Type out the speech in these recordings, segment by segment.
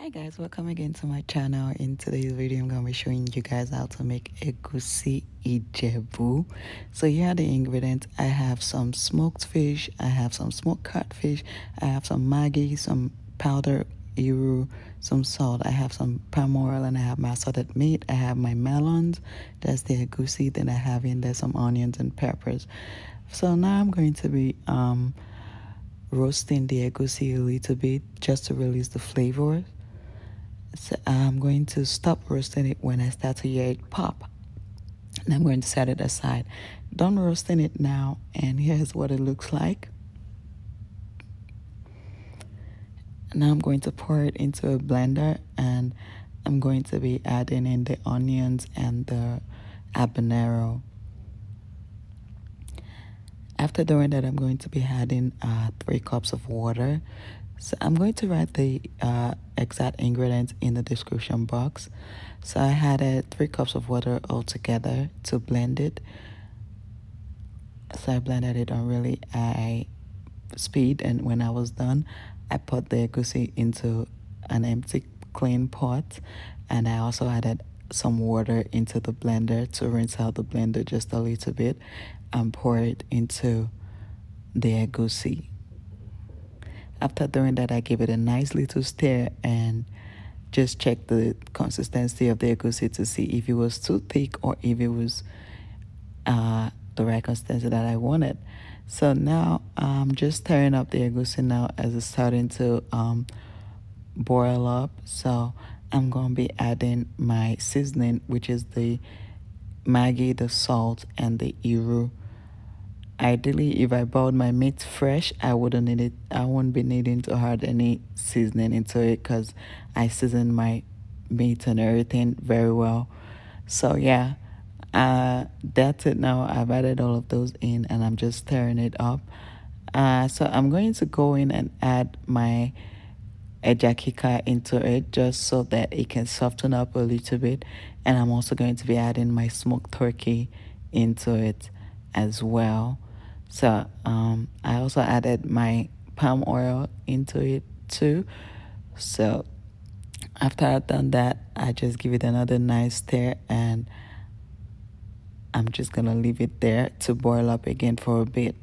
Hi guys, welcome again to my channel. In today's video I'm going to be showing you guys how to make Egusi Ijebu. So here are the ingredients. I have some smoked fish, I have some smoked catfish, I have some Maggi, some powdered Iru, some salt, I have some palm oil, and I have my assorted meat. I have my melons, that's the Egusi. Then I have in there some onions and peppers. So now I'm going to be roasting the Egusi a little bit just to release the flavor. So I'm going to stop roasting it when I start to hear it pop. And I'm going to set it aside. Done roasting it now, and here's what it looks like. Now I'm going to pour it into a blender, and I'm going to be adding in the onions and the habanero. After doing that, I'm going to be adding 3 cups of water. So I'm going to write the exact ingredients in the description box. So I added 3 cups of water altogether to blend it. So I blended it on really high speed, and when I was done, I put the egusi into an empty clean pot, and I also added some water into the blender to rinse out the blender just a little bit and pour it into the egusi. After doing that, I give it a nice little stir and just check the consistency of the egusi to see if it was too thick or if it was the right consistency that I wanted. So now I'm just stirring up the egusi now as it's starting to boil up. So I'm going to be adding my seasoning, which is the Maggi, the salt, and the Iru. Ideally, if I bought my meat fresh, I wouldn't need it. I won't be needing to add any seasoning into it because I season my meat and everything very well. So yeah, that's it now. I've added all of those in, and I'm just stirring it up. So I'm going to go in and add my ejakika into it just so that it can soften up a little bit. And I'm also going to be adding my smoked turkey into it as well. So I also added my palm oil into it too. So after I've done that, I just give it another nice stir, and I'm just gonna leave it there to boil up again for a bit.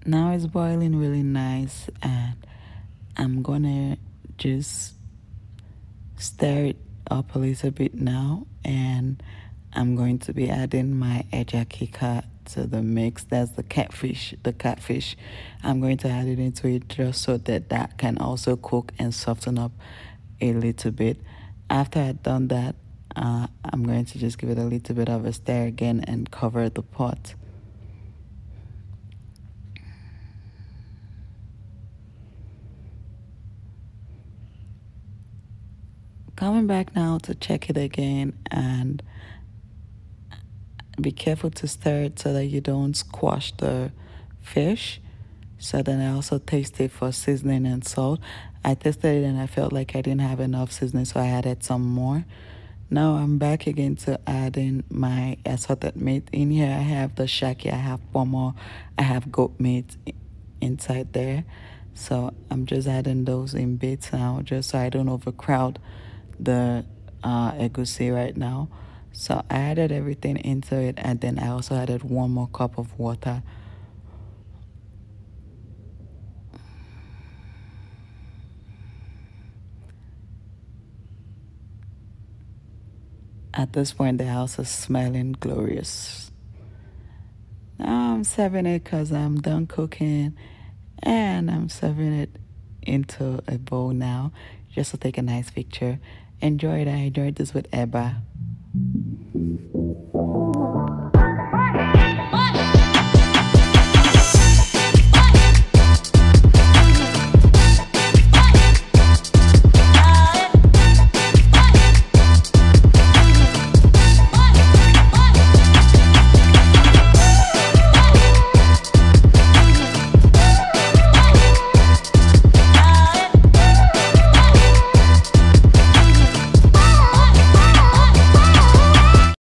Now it's boiling really nice, and I'm gonna just stir it up a little bit now, and I'm going to be adding my ejakika to the mix. That's the catfish. I'm going to add it into it just so that that can also cook and soften up a little bit. After I've done that, I'm going to just give it a little bit of a stir again and cover the pot. Coming back now to check it again, and be careful to stir it so that you don't squash the fish. So then I also tasted for seasoning and salt. I tested it and I felt like I didn't have enough seasoning, so I added some more. Now I'm back again to adding my assorted meat. In here I have the shaki, I have pomo, I have goat meat inside there. So I'm just adding those in bits now just so I don't overcrowd the egusi right now. So I added everything into it, and then I also added 1 more cup of water. At this point, the house is smelling glorious. Now I'm serving it because I'm done cooking, and I'm serving it into a bowl now just to take a nice picture. Enjoy it. I enjoyed this with Eba.